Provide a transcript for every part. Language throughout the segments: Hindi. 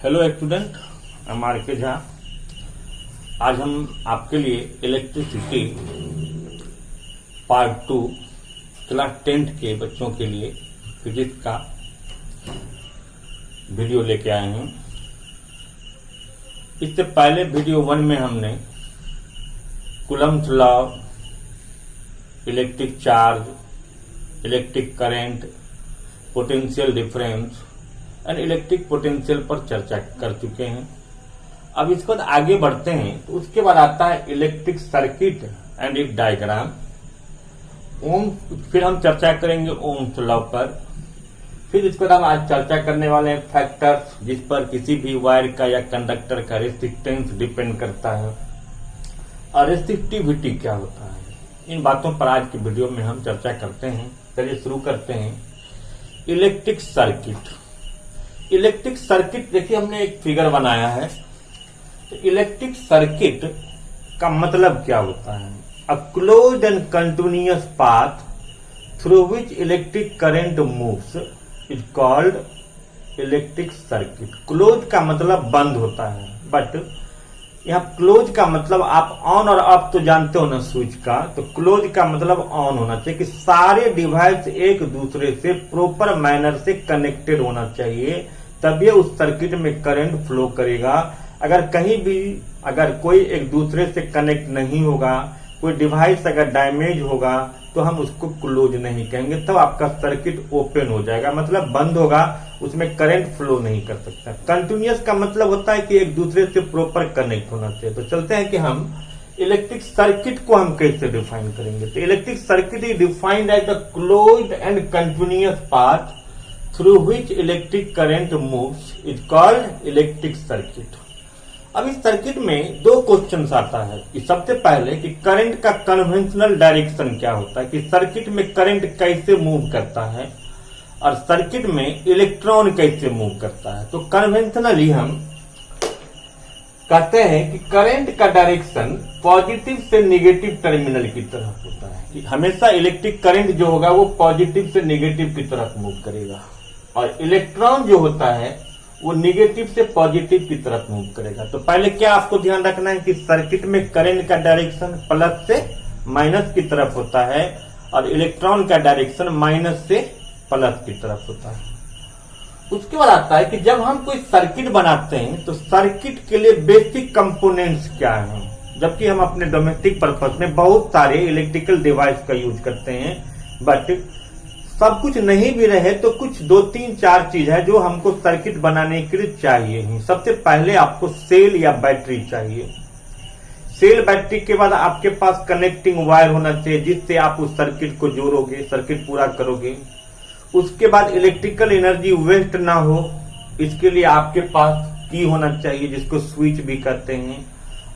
Hello student, I'm R K. Jha. आज हम आपके लिए इलेक्ट्रिसिटी पार्ट 2 क्लास 10 के बच्चों के लिए फिजिक्स का वीडियो लेके आए हैं। इससे पहले वीडियो 1 में हमने Coulomb's law, electric charge, electric current, potential difference and electric potential पर चर्चा कर चुके हैं। अब इसके बाद आगे बढ़ते हैं तो उसके बाद आता है इलेक्ट्रिक सर्किट एंड एक डायग्राम। फिर हम चर्चा करेंगे ओम्स लॉ पर। फिर इसके बाद हम आज चर्चा करने वाले हैं फैक्टर्स जिस पर किसी भी वायर का या कंडक्टर का रेसिस्टेंस डिपेंड करता है और रेसिस्टिविटी क्या होता है। इन बातों पर आज की वीडियो में हम चर्चा करते हैं। चलिए शुरू करते हैं। Electric circuit. इलेक्ट्रिक सर्किट देखिए, हमने एक फिगर बनाया है। तो इलेक्ट्रिक सर्किट का मतलब क्या होता है? A closed and continuous path through which electric current moves is called electric circuit. Close का मतलब बंद होता है, बट यहाँ क्लोज का मतलब आप ऑन और ऑफ तो जानते हो ना स्विच का, तो क्लोज का मतलब ऑन होना चाहिए कि सारे डिवाइस एक दूसरे से प्रॉपर मैनर से कनेक्टेड होना चाहिए, तब ये उस सर्किट में करंट फ्लो करेगा। अगर कहीं भी अगर कोई एक दूसरे से कनेक्ट नहीं होगा, कोई डिवाइस अगर डैमेज होगा तो हम उसको क्लोज नहीं कहेंगे, तब आपका सर्किट ओपन हो जाएगा, मतलब बंद होगा, उसमें करंट फ्लो नहीं कर सकता। कंटिन्यूअस का मतलब होता है कि एक दूसरे से प्रॉपर कनेक्ट होना चाहिए। तो चलते हैं कि हम इलेक्ट्रिक सर्किट को हम कैसे डिफाइन करेंगे। तो electric circuit is defined as the closed and continuous path through which electric current moves is called electric circuit. अब इस सर्किट में दो क्वेश्चंस आता है कि सबसे पहले कि करंट का कन्वेंशनल डायरेक्शन क्या होता है, कि सर्किट में करंट कैसे मूव करता है और सर्किट में इलेक्ट्रॉन कैसे मूव करता है। तो कन्वेंशनली हम कहते हैं कि करंट का डायरेक्शन पॉजिटिव से नेगेटिव टर्मिनल की तरफ होता है, कि हमेशा इलेक्ट्रिक करंट जो होगा वो पॉजिटिव से नेगेटिव की तरफ मूव करेगा, और इलेक्ट्रॉन जो होता है वो नेगेटिव से पॉजिटिव की तरफ मूव करेगा। तो पहले क्या आपको ध्यान रखना है कि सर्किट में करंट का डायरेक्शन प्लस से माइनस की तरफ होता है और इलेक्ट्रॉन का डायरेक्शन माइनस से प्लस की तरफ होता है। उसके बाद आता है कि जब हम कोई सर्किट बनाते हैं तो सर्किट के लिए बेसिक कंपोनेंट्स क्या हैं। जबकि हम अपने डोमेस्टिक पर्पस में बहुत सारे इलेक्ट्रिकल डिवाइस का यूज करते हैं, बट सब कुछ नहीं भी रहे तो कुछ 2, 3, 4 चीज है जो हमको सर्किट बनाने के लिए चाहिए ही। सबसे पहले आपको सेल या बैटरी चाहिए। सेल बैटरी के बाद आपके पास कनेक्टिंग वायर होना चाहिए जिससे आप उस सर्किट को जोड़ोगे, सर्किट पूरा करोगे। उसके बाद इलेक्ट्रिकल एनर्जी वेस्ट ना हो, इसके लिए आपके पास की होना चाहिए जिसको स्विच भी कहते हैं,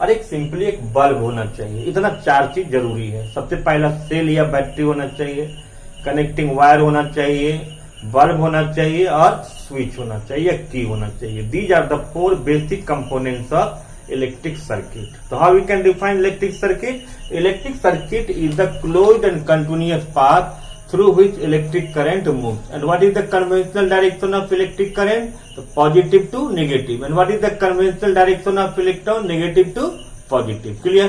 और एक सिंपली एक बल्ब होना चाहिए। इतना 4 चीज जरूरी है। सबसे पहला सेल या बैटरी होना चाहिए, कनेक्टिंग वायर होना चाहिए, बल्ब होना चाहिए और स्विच होना चाहिए, की होना चाहिए। These are the 4 basic components of electric circuit. तो how we can define electric circuit? Electric circuit is the closed and continuous path through which electric current moves. And what is the conventional direction of electric current? So positive to negative. And what is the conventional direction of electron? Negative to positive. Clear?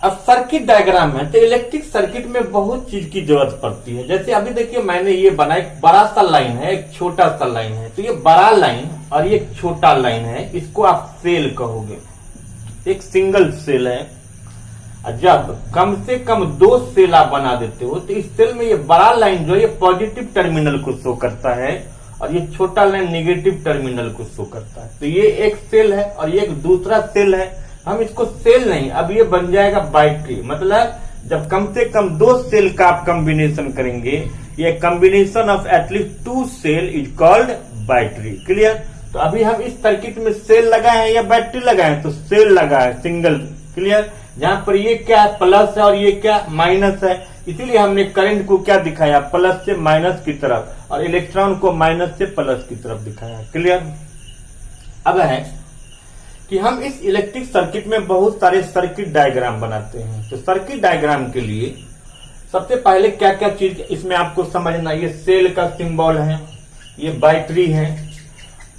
अब सर्किट डायग्राम है तो इलेक्ट्रिक सर्किट में बहुत चीज की जरूरत पड़ती है। जैसे अभी देखिए मैंने ये बनाया, एक बड़ा सा लाइन है, एक छोटा सा लाइन है। तो ये बड़ा लाइन और ये छोटा लाइन है, इसको आप सेल कहोगे। एक सिंगल सेल है। जब कम से कम 2 सेल आप बना देते हो तो इस सेल में ये बड़ा लाइन जो है ये पॉजिटिव टर्मिनल को शो करता है और ये छोटा लाइन नेगेटिव टर्मिनल को शो करता है। तो ये एक सेल है और ये एक दूसरा सेल है। हम इसको सेल नहीं, अब ये बन जाएगा बैटरी। मतलब जब कम से कम 2 सेल का आप कॉम्बिनेशन करेंगे, ये combination of at least 2 cell is called battery. Clear? तो अभी हम इस सर्किट में सेल लगाए हैं या बैटरी लगाए हैं? तो सेल लगा है, सिंगल। क्लियर? जहां पर ये क्या है, प्लस है, और ये क्या माइनस है, इसीलिए हमने करंट को क्या दिखाया, प्लस से माइनस की तरफ, और इलेक्ट्रॉन को माइनस से प्लस की तरफ दिखाया। क्लियर? अब है कि हम इस इलेक्ट्रिक सर्किट में बहुत सारे सर्किट डायग्राम बनाते हैं। तो सर्किट डायग्राम के लिए सबसे पहले क्या क्या चीज इसमें आपको समझना। ये सेल का सिंबल है, ये बैटरी है,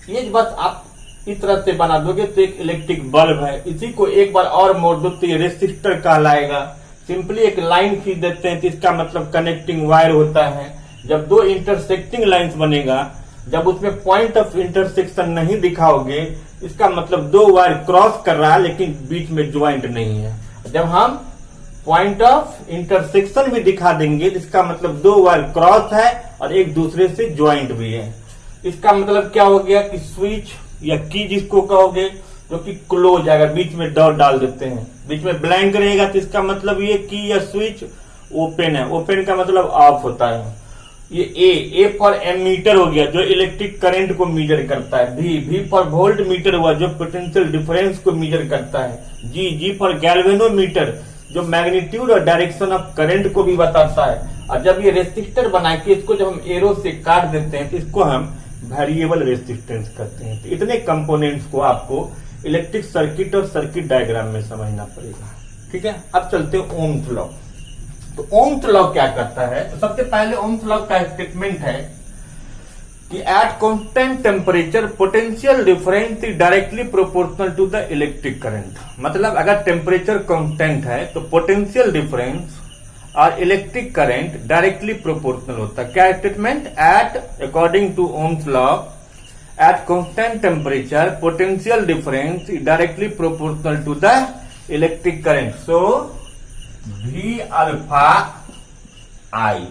ये बस आप इस तरह से बना दोगे तो एक इलेक्ट्रिक बल्ब है। इसी को एक बार और मोड़ दो तो ये रेसिस्टर कहलाएगा। सिंपली एक लाइन खींच देते हैं तो इसका मतलब कनेक्टिंग वायर होता है। जब दो इंटरसेक्टिंग लाइंस बनेगा, जब उसमें पॉइंट ऑफ इंटरसेक्शन नहीं दिखाओगे, इसका मतलब दो वायर क्रॉस कर रहा है लेकिन बीच में ज्वाइंट नहीं है। जब हम पॉइंट ऑफ इंटरसेक्शन भी दिखा देंगे तो इसका मतलब दो वायर क्रॉस है और एक दूसरे से ज्वाइंट भी है। इसका मतलब क्या हो गया कि स्विच या की जिसको कहोगे जो कि क्लोज है, अगर बीच में डॉट डाल देते हैं, बीच में ब्लैंक रहेगा तो इसका मतलब ये की या स्विच ओपन है। ओपन का मतलब ऑफ होता है। ये ए फॉर एमीटर हो गया जो इलेक्ट्रिक करंट को मीजर करता है। भी फॉर वोल्ट मीटर हुआ जो पोटेंशियल डिफरेंस को मीजर करता है। जी फॉर गैल्वेनोमीटर जो मैग्नीट्यूड और डायरेक्शन ऑफ करंट को भी बताता है। और जब ये रेसिस्टर बना के इसको जब हम एरो से काट देते हैं तो इसको हम वेरिएबल रेसिस्टेंस करते हैं। तो इतने कंपोनेंट्स को आपको इलेक्ट्रिक सर्किट और सर्किट डायग्राम में समझना पड़ेगा। ठीक है, अब चलते हैं ओम्स लॉ। तो ओम्स लॉ क्या करता है? तो सबसे पहले ओम्स लॉ का स्टेटमेंट है कि at constant temperature potential difference is directly proportional to the electric current. मतलब अगर टेम्परेचर कांस्टेंट है तो पोटेंशियल डिफरेंस और इलेक्ट्रिक करंट डायरेक्टली प्रोपोर्शनल होता है। क्या statement? At according to Ohm's law at constant temperature potential difference is directly proportional to the electric current. So V alpha I.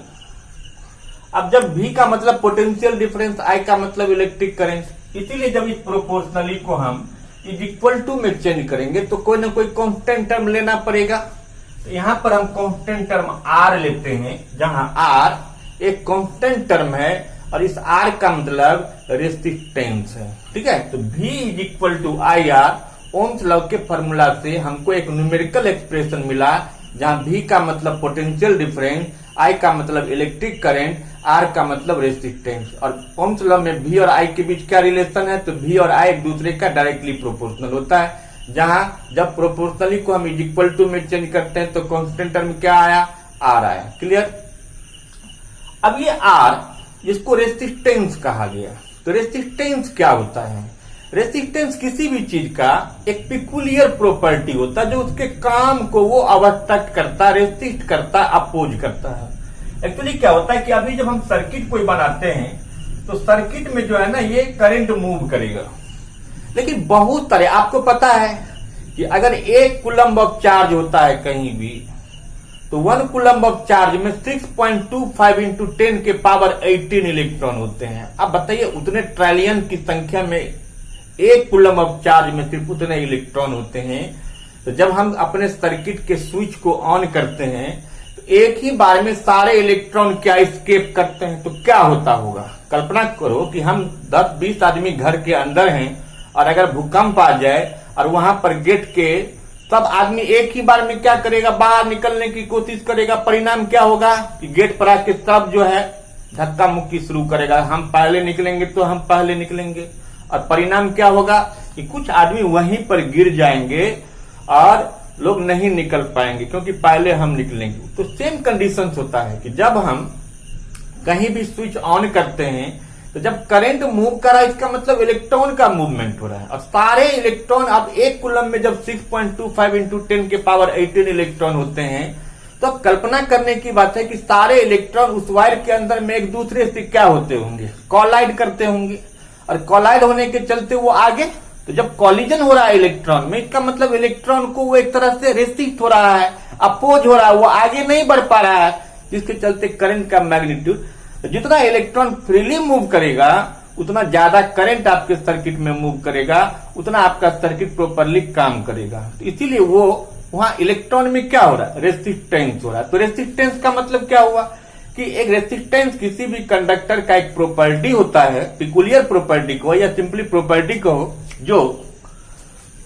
अब जब V का मतलब पोटेंशियल डिफरेंस, I का मतलब इलेक्ट्रिक करंट, इसीलिए जब इस प्रोपोर्शनली को हम इज इक्वल टू में चेंज करेंगे तो कोई ना कोई कांस्टेंट टर्म लेना पड़ेगा। तो यहां पर हम कांस्टेंट टर्म R लेते हैं, जहां R एक कांस्टेंट टर्म है और इस R का मतलब रेसिस्टेंस है। ठीक है, तो V is equal to I R. Ohm's law के फॉर्मूला से हमको एक न्यूमेरिकल एक्सप्रेशन मिला जहां V का मतलब पोटेंशियल डिफरेंस, I का मतलब इलेक्ट्रिक करंट, R का मतलब रेसिस्टेंस। और ओम्स लॉ में V और I के बीच क्या रिलेशन है? तो V और I एक दूसरे का डायरेक्टली प्रोपोर्शनल होता है। जहां जब प्रोपोर्शनली को हम इज इक्वल टू में चेंज करते हैं तो कांस्टेंट टर्म क्या आया? R आया। क्लियर? अब ये R जिसको रेसिस्टेंस कहा गया, तो रेसिस्टेंस क्या होता है? रेसिस्टेंस किसी भी चीज का एक पिकुलियर प्रॉपर्टी होता है जो उसके काम को वो अवस्टक करता है, रेसिस्ट करता है, अपोज करता है। एक्चुअली क्या होता है कि अभी जब हम सर्किट कोई बनाते हैं तो सर्किट में जो है ना ये करंट मूव करेगा, लेकिन बहुत सारे आपको पता है कि अगर एक कूलम्ब ऑफ चार्ज होता है कहीं भी तो 1 कूलम्ब ऑफ चार्ज में 6.25 इंटू 10 के पावर 18 इलेक्ट्रॉन होते हैं। अब बताइए उतने ट्रिलियन की संख्या में एक कूलम्ब ऑफ चार्ज में सिर्फ उतने इलेक्ट्रॉन होते हैं। तो जब हम अपने सर्किट के स्विच को ऑन करते हैं तो एक ही बार में सारे इलेक्ट्रॉन क्या एस्केप करते हैं, तो क्या होता होगा? कल्पना करो कि हम 10-20 आदमी घर के अंदर हैं और अगर भूकंप आ जाए और वहां पर गेट के सब आदमी एक ही बार में क्या करेगा? बाहर निकलने की कोशिश करेगा। परिणाम क्या होगा कि गेट पर आके सब जो है धक्का मुक्की शुरू करेगा। हम पहले निकलेंगे तो हम पहले निकलेंगे और परिणाम क्या होगा कि कुछ आदमी वहीं पर गिर जाएंगे और लोग नहीं निकल पाएंगे क्योंकि पहले हम निकलेंगे। तो सेम कंडीशंस होता है कि जब हम कहीं भी स्विच ऑन करते हैं तो जब करंट मूव कर रहा है इसका मतलब इलेक्ट्रॉन का मूवमेंट हो रहा है और सारे इलेक्ट्रॉन अब एक कूलम्ब में जब 6.25 इंटू 10 के पावर 18 इलेक्ट्रॉन होते हैं तो अब कल्पना करने की बात है कि सारे इलेक्ट्रॉन उस वायर के अंदर में एक दूसरे से क्या होते होंगे? कॉलाइड करते होंगे और कॉलाइड होने के चलते वो आगे, तो जब कॉलिजन हो रहा है इलेक्ट्रॉन में इसका मतलब इलेक्ट्रॉन को वो एक तरह से रेसिस्ट हो रहा है, अपोज हो रहा है, वो आगे नहीं बढ़ पा रहा है, जिसके चलते करंट का मैग्नीट्यूड, जितना इलेक्ट्रॉन फ्रीली मूव करेगा उतना ज्यादा करंट आपके सर्किट में मूव करेगा, उतना आपका सर्किट प्रॉपरली काम करेगा। तो इसीलिए वो वहां इलेक्ट्रॉन में क्या हो रहा है? रेसिस्टेंस हो रहा है। तो रेसिस्टेंस का मतलब क्या हुआ कि एक रेसिस्टेंस किसी भी कंडक्टर का एक प्रॉपर्टी होता है, पिकुलियर प्रॉपर्टी को या सिंपली प्रॉपर्टी को, जो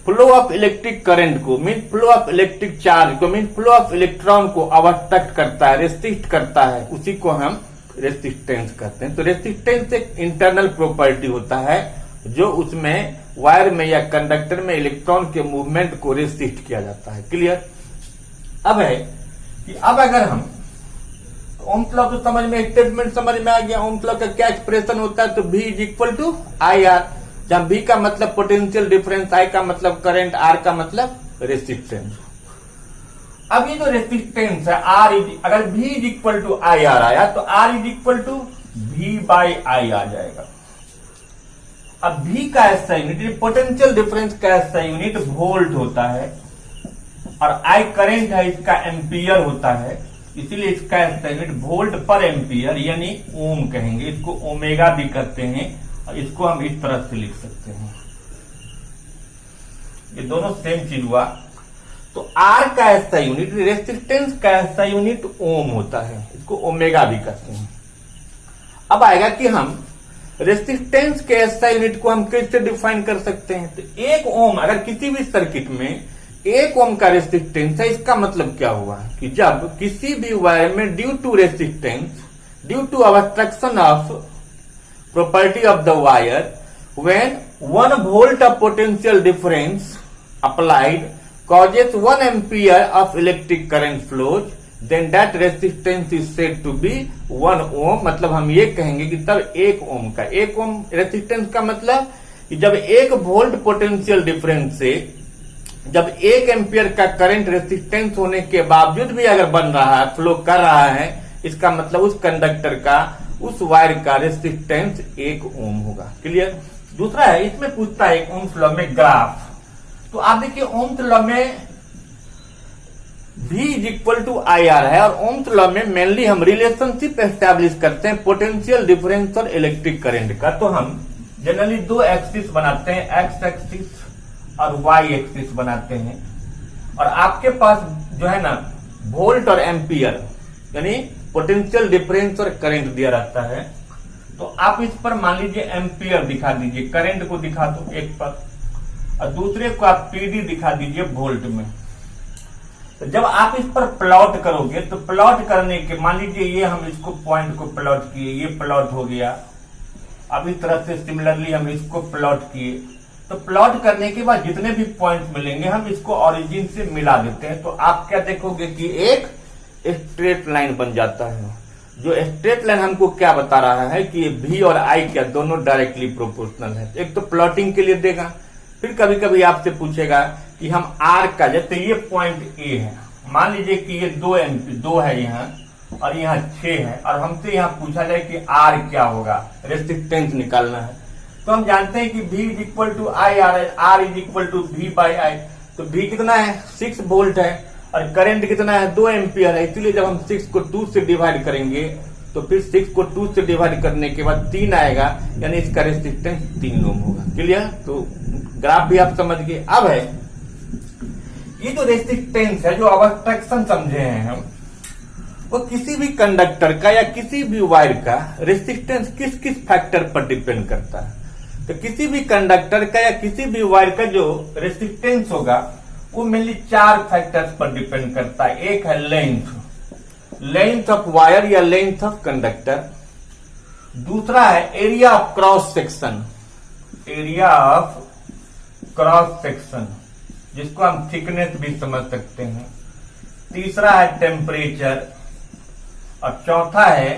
फ्लो ऑफ इलेक्ट्रिक करंट को mean flow of electric charge को मीन फ्लो ऑफ इलेक्ट्रॉन को अवस्टक करता है, रेसिस्ट करता है, उसी को हम रेसिस्टेंस कहते हैं। तो रेसिस्टेंस एक इंटरनल प्रॉपर्टी होता है जो उसमें वायर में या कंडक्टर में इलेक्ट्रॉन के मूवमेंट को रेसिस्ट किया जाता है। क्लियर? अब है कि अब अगर हम ओम्स लॉ तो समझ में, स्टेटमेंट समझ में आ गया। ओम्स लॉ का क्या एक्सप्रेशन होता है? तो V is equal to I R. जहां V का मतलब पोटेंशियल डिफरेंस, I का मतलब करंट, R का मतलब रेसिस्टेंस। अब ये जो रेसिस्टेंस है R, अगर V is equal to I R आया तो R is equal to V by I आ जाएगा। अब V का ऐसा यूनिट, पोटेंशियल डिफरेंस का ऐसा यूनिट वोल्ट होता है और I करंट है, इसका एम्पियर होता है, इसीलिए इसका ऐसा यूनिट वोल्ट पर एम्पियर यानी ओम कहेंगे। इसको ओमेगा भी कहते हैं और इसको हम इस तरह से लिख सकते हैं। ये दोनों सेम चीज हुआ। तो R का ऐसा यूनिट, रेसिस्टेंस का ऐसा यूनिट ओम होता है, इसको ओमेगा भी कहते हैं। अब आएगा कि हम रेसिस्टेंस के ऐसा यूनिट को हम कैसे डिफाइन कर सकते हैं। तो 1 ओम, अगर किसी भी सर्किट में 1 ओम का रेसिस्टेंस है, इसका मतलब क्या हुआ कि जब किसी भी वायर में due to resistance, due to obstruction of property of the wire, when 1 volt of potential difference applied causes 1 ampere of electric current flows, then that resistance is said to be 1 ohm। मतलब हम ये कहेंगे कि तब 1 ओम का, 1 ओम रेसिस्टेंस का मतलब कि जब 1 वोल्ट पोटेंशियल डिफरेंस से जब 1 एम्पियर का करंट रेसिस्टेंस होने के बावजूद भी अगर बन रहा है, फ्लो कर रहा है, इसका मतलब उस कंडक्टर का, उस वायर का रेसिस्टेंस 1 ओम होगा। क्लियर। दूसरा है, इसमें पूछता है ओम्स लॉ में ग्राफ। तो आप देखिए ओम्स लॉ में V is equal to I R है और ओम्स लॉ में मेनली हम रिलेशनशिप एस्टैब्लिश करते हैं पोटेंशियल डिफरेंस और इलेक्ट्रिक करंट का। तो हम जनरली 2 एक्सिस बनाते हैं, एक्स एक्सिस और वाई एक्सिस बनाते हैं, और आपके पास जो है ना वोल्ट और एम्पियर यानी पोटेंशियल डिफरेंस और करंट दिया रहता है। तो आप इस पर मान लीजिए एम्पियर दिखा दीजिए, करंट को दिखा दो एक पर, और दूसरे को आप पीडी दिखा दीजिए वोल्ट में। तो जब आप इस पर प्लॉट करोगे तो प्लॉट करने के, मान लीजिए ये हम इसको पॉइंट को प्लॉट किए, ये प्लॉट हो गया। अब इस तरह से सिमिलरली हम इसको प्लॉट किए, तो प्लॉट करने के बाद जितने भी पॉइंट मिलेंगे हम इसको ओरिजिन से मिला देते हैं। तो आप क्या देखोगे कि एक स्ट्रेट लाइन बन जाता है। जो स्ट्रेट लाइन हमको क्या बता रहा है कि ये V और I क्या दोनों डायरेक्टली प्रोपोर्शनल है। एक तो प्लॉटिंग के लिए देगा, फिर कभी कभी आपसे पूछेगा कि हम R का, जैसे ये पॉइंट A है, मान लीजिए कि ये 2 है यहाँ और यहाँ 6 है, और हमसे यहाँ पूछा जाए कि R क्या होगा, रेसिस्टेंस निकालना है। तो हम जानते हैं कि V is equal to I R है, R is equal to V by I. तो V कितना है, 6 वोल्ट है, और करंट कितना है, 2 एम्पियर है। इसलिए जब हम 6 को 2 से डिवाइड करेंगे तो फिर 6 को 2 से डिवाइड करने के बाद 3 आएगा, यानी इसका रेसिस्टेंस 3 ओम होगा। क्लियर। तो ग्राफ भी आप समझ गए। अब है ये जो रेसिस्टेंस है, जो ऑब्स्ट्रक्शन समझे हैं हम, वो किसी भी कंडक्टर का या किसी भी वायर का रेसिस्टेंस किस किस फैक्टर पर डिपेंड करता है। तो किसी भी कंडक्टर का या किसी भी वायर का जो रेसिस्टेंस होगा वो मेनली 4 फैक्टर्स पर डिपेंड करता है। एक है लेंथ ऑफ वायर या लेंथ ऑफ कंडक्टर। दूसरा है एरिया ऑफ क्रॉस सेक्शन, जिसको हम थिकनेस भी समझ सकते हैं। तीसरा है टेम्परेचर, और चौथा है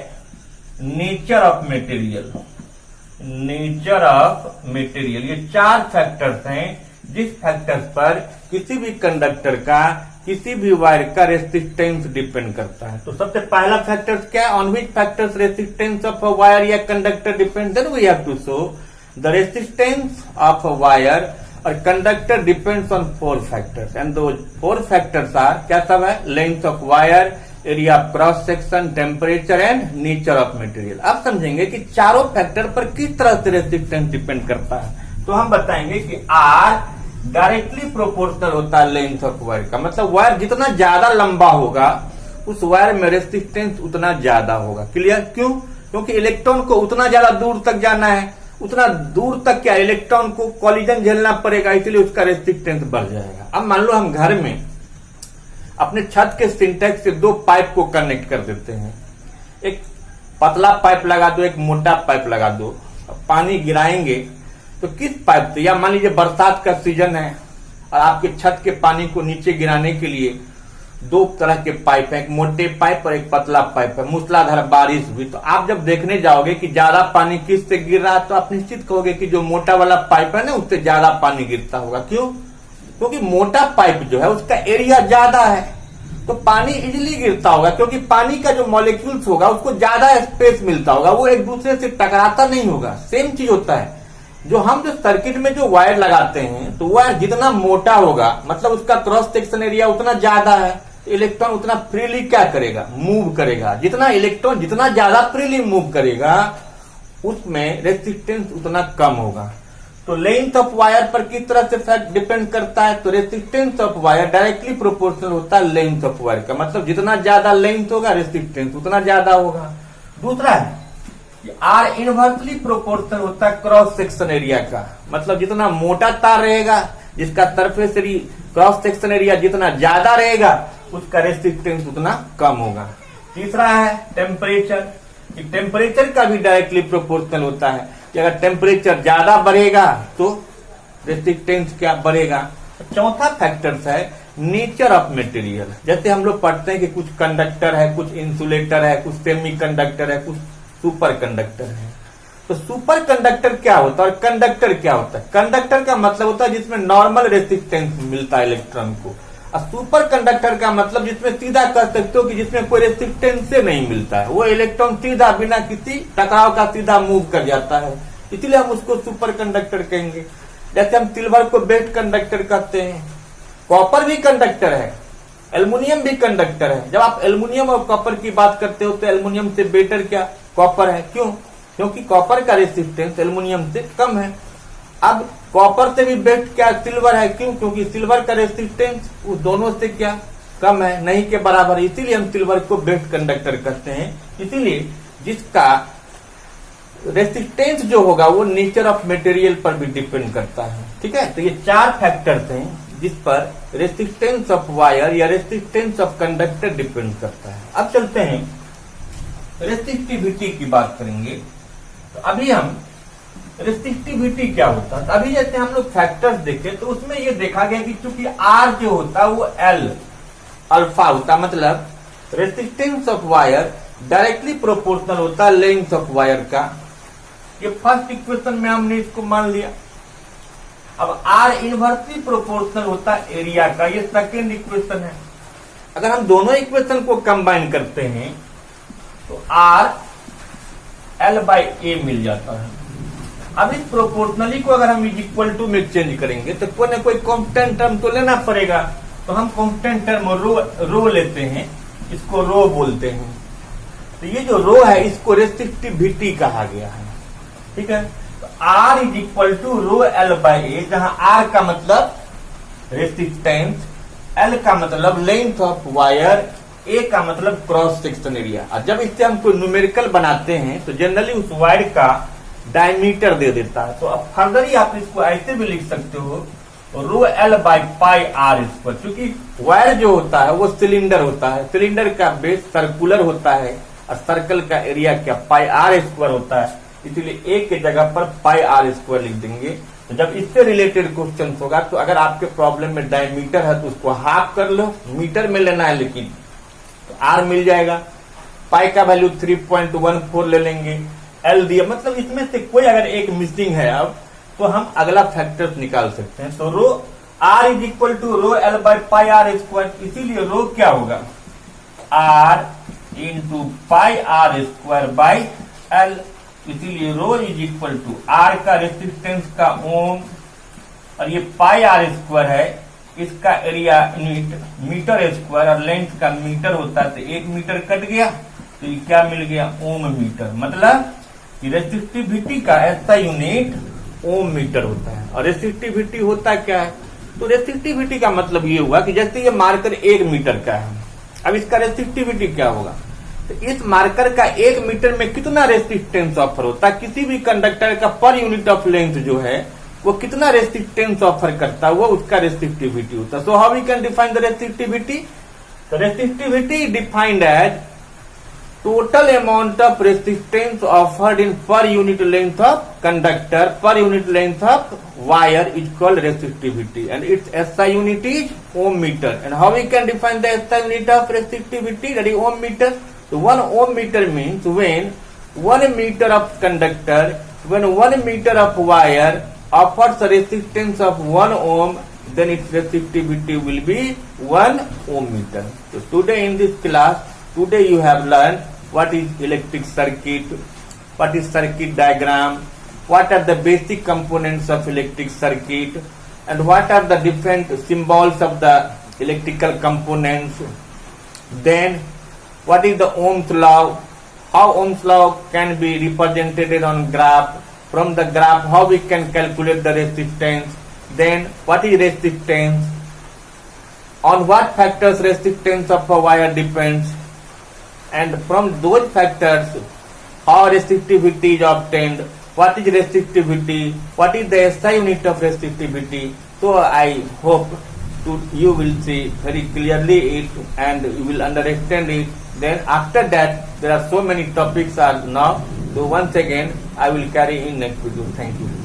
नेचर ऑफ मटेरियल। ये 4 फैक्टर्स हैं जिस फैक्टर्स पर किसी भी कंडक्टर का, किसी भी वायर का रेसिस्टेंस डिपेंड करता है। तो सबसे पहला फैक्टर क्या है, on which factors resistance of a wire या conductor depend, then we have to show the resistance of a wire और conductor depends on 4 factors, and those 4 factors are क्या सब है, length of wire, area of cross section, temperature and nature of material. अब समझेंगे कि चारों फैक्टर पर किस तरह से रेसिस्टेंस डिपेंड करता है। तो हम बताएंगे कि R डायरेक्टली प्रोपोर्शनल होता है लेंथ ऑफ वायर का, मतलब वायर जितना ज्यादा लंबा होगा उस वायर में रेसिस्टेंस उतना ज्यादा होगा। क्लियर। क्यों? क्योंकि इलेक्ट्रॉन को उतना ज्यादा दूर तक जाना है, उतना दूर तक क्या इलेक्ट्रॉन को कॉलिजन झेलना पड़ेगा, इसलिए उसका रेसिस्टेंस बढ़ जाएगा। अब मान लो हम घर में अपने छत के सिंटेक्स से 2 पाइप को कनेक्ट कर देते हैं, एक पतला पाइप लगा दो, एक मोटा पाइप लगा दो, पानी गिराएंगे तो किस पाइप से, या मान लीजिए बरसात का सीजन है और आपके छत के पानी को नीचे गिराने के लिए दो तरह के पाइप है, एक मोटे पाइप और एक पतला पाइप है, मूसलाधार बारिश भी। तो आप जब देखने जाओगे कि ज्यादा पानी किस से गिर रहा है तो आप निश्चित कहोगे कि जो मोटा वाला पाइप है ना उससे ज्यादा पानी गिरता होगा। क्यों? क्योंकि मोटा पाइप जो है उसका एरिया ज्यादा है तो पानी इजिली गिरता होगा, क्योंकि पानी का जो मॉलिक्यूल्स होगा उसको ज्यादा स्पेस मिलता होगा, वो एक दूसरे से टकराता नहीं होगा। सेम चीज होता है जो हम जो सर्किट में जो वायर लगाते हैं, तो वायर जितना मोटा होगा मतलब उसका क्रॉस सेक्शन एरिया उतना ज्यादा है, तो इलेक्ट्रॉन उतना फ्रीली क्या करेगा, मूव करेगा। जितना इलेक्ट्रॉन जितना ज्यादा फ्रीली मूव करेगा उसमें रेसिस्टेंस उतना कम होगा। तो लेंथ ऑफ वायर पर किस तरह से फैक्ट डिपेंड करता है, तो resistance of wire directly proportional होता है लेंथ ऑफ वायर का, मतलब जितना ज्यादा लेंथ होगा रेसिस्टेंस उतना ज्यादा होगा। दूसरा है आर इनवर्सली प्रोपोर्शनल होता है क्रॉस सेक्शन एरिया का, मतलब जितना मोटा तार रहेगा जिसका surface area cross section area जितना ज्यादा रहेगा उसका रेसिस्टेंस उतना कम होगा। तीसरा है टेम्परेचर, टेम्परेचर का भी डायरेक्टली प्रोपोर्शनल होता है कि अगर टेम्परेचर ज्यादा बढ़ेगा तो रेसिस्टेंस क्या बढ़ेगा। चौथा फैक्टर्स है नेचर ऑफ मटेरियल, जैसे हम लोग पढ़ते हैं कि कुछ कंडक्टर है, कुछ इंसुलेटर है, कुछ सेमी कंडक्टर है, कुछ सुपर कंडक्टर है। तो सुपर कंडक्टर क्या होता है और कंडक्टर क्या होता है? कंडक्टर का मतलब होता है जिसमें नॉर्मल रेसिस्टेंस मिलता है इलेक्ट्रॉन को, और सुपर कंडक्टर का मतलब जिसमें सीधा कह सकते हो कि जिसमें कोई रेसिस्टेंस से नहीं मिलता है, वो इलेक्ट्रॉन सीधा बिना किसी टकराव का सीधा मूव कर जाता है, इसलिए हम उसको सुपर कंडक्टर कहेंगे। जैसे हम सिल्वर को बेस्ट कंडक्टर कहते हैं, कॉपर भी कंडक्टर है, एल्युमिनियम भी कंडक्टर है। जब आप एल्युमिनियम और कॉपर की बात करते हो तो एल्युमिनियम से बेटर क्या कॉपर है। क्यों? क्योंकि कॉपर का रेसिस्टेंस एल्युमिनियम से कम है। अब कॉपर से भी बेस्ट क्या सिल्वर है। क्यों? क्योंकि सिल्वर का रेसिस्टेंस उस दोनों से क्या कम है, नहीं के बराबर, इसीलिए हम सिल्वर को बेस्ट कंडक्टर कहते हैं। इसीलिए जिसका रेसिस्टेंस जो होगा वो नेचर ऑफ मटेरियल पर भी डिपेंड करता है। ठीक है, तो ये चार फैक्टर्स हैं जिस पर रेसिस्टेंस ऑफ वायर या रेसिस्टेंस ऑफ कंडक्टर डिपेंड करता है। अब चलते हैं रेसिस्टिविटी की बात करेंगे। तो अभी हम रेसिस्टिविटी क्या होता है, अभी जैसे हम लोग फैक्टर्स देखे तो उसमें ये देखा गया कि चूंकि आर जो होता है वो एल अल्फा होता, मतलब resistance of wire directly proportional होता है लेंथ ऑफ वायर का। ये फर्स्ट इक्वेशन में हमने इसको मान लिया। अब आर इनवर्सली प्रोपोर्शनल होता है एरिया का, ये सेकेंड इक्वेशन है। अगर हम दोनों इक्वेशन को कंबाइन करते हैं तो आर एल बाई ए मिल जाता है। अब इस प्रोपोर्शनली को अगर हम इक्वल टू में चेंज करेंगे तो कोई ना कोई कांस्टेंट टर्म तो लेना पड़ेगा, तो हम कांस्टेंट टर्म रो लेते हैं, इसको रो बोलते हैं। तो ये जो रो है इसको रेसिस्टिविटी कहा गया है। ठीक है, तो R is equal to rho L by A, जहां आर का मतलब रेसिस्टेंस, एल का मतलब लेंथ ऑफ वायर, ए का मतलब क्रॉस सेक्शन एरिया। और जब इससे हम कोई न्यूमेरिकल बनाते हैं तो जनरली उस वायर का डायमीटर दे देता है। तो अब फर्दर ही आप इसको ऐसे भी लिख सकते हो rho L by pi R square, क्योंकि वायर जो होता है वो सिलेंडर होता है, सिलेंडर का बेस सर्कुलर होता है और सर्कल का एरिया क्या पाई आर स्क्वायर होता है, इसलिए ए के जगह पर पाई आर स्क्वायर लिख देंगे। तो जब इससे रिलेटेड क्वेश्चन होगा तो अगर आपके प्रॉब्लम में डायमीटर है तो उसको हाफ कर लो, मीटर में लेना है लेकिन, तो आर मिल जाएगा। पाई का वैल्यू 3.14 ले लेंगे, एल दिया, मतलब इसमें से कोई अगर एक मिसिंग है अब तो हम अगला फैक्टर निकाल सकते हैं। तो rho R is equal to rho L by pi R square, इसीलिए रो क्या होगा R into pi R square by L, इसीलिए rho is equal to R का रेसिस्टेंस का ओम और ये पाई आर स्क्वायर है, इसका एरिया यूनिट मीटर स्क्वायर और लेंथ का मीटर होता है, तो 1 मीटर कट गया तो ये क्या मिल गया ओम मीटर, मतलब रेसिस्टिविटी का ऐसा यूनिट ओम मीटर होता है। और रेसिस्टिविटी होता क्या है, तो रेसिस्टिविटी का मतलब ये हुआ कि जैसे ये मार्कर 1 मीटर का है, अब इसका रेसिस्टिविटी क्या होगा, तो इस मार्कर का 1 मीटर में कितना रेसिस्टेंस ऑफर होता है, किसी भी कंडक्टर का पर यूनिट ऑफ लेंथ जो है वो कितना रेसिस्टेंस ऑफर करता है, वो उसका रेसिस्टिविटी होता है। So how we can define the resistivity, तो resistivity defined as total amount of resistance offered in per unit length of conductor, per unit length of wire is called resistivity, and its SI unit is ohm meter. And how we can define the SI unit of resistivity, that is ohm meter? So 1 ohm meter means when 1 meter of conductor, when 1 meter of wire offers a resistance of 1 ohm, then its resistivity will be 1 ohm meter. So today in this class, today you have learned what is electric circuit, what is circuit diagram, what are the basic components of electric circuit, and what are the different symbols of the electrical components. Then what is the Ohm's law, how Ohm's law can be represented on graph, from the graph how we can calculate the resistance, then what is resistance, on what factors resistance of a wire depends, and from those factors how resistivity is obtained, what is resistivity, what is the SI unit of resistivity. So I hope you will see very clearly it and you will understand it. Then after that there are so many topics are now. So once again I will carry in next video. Thank you.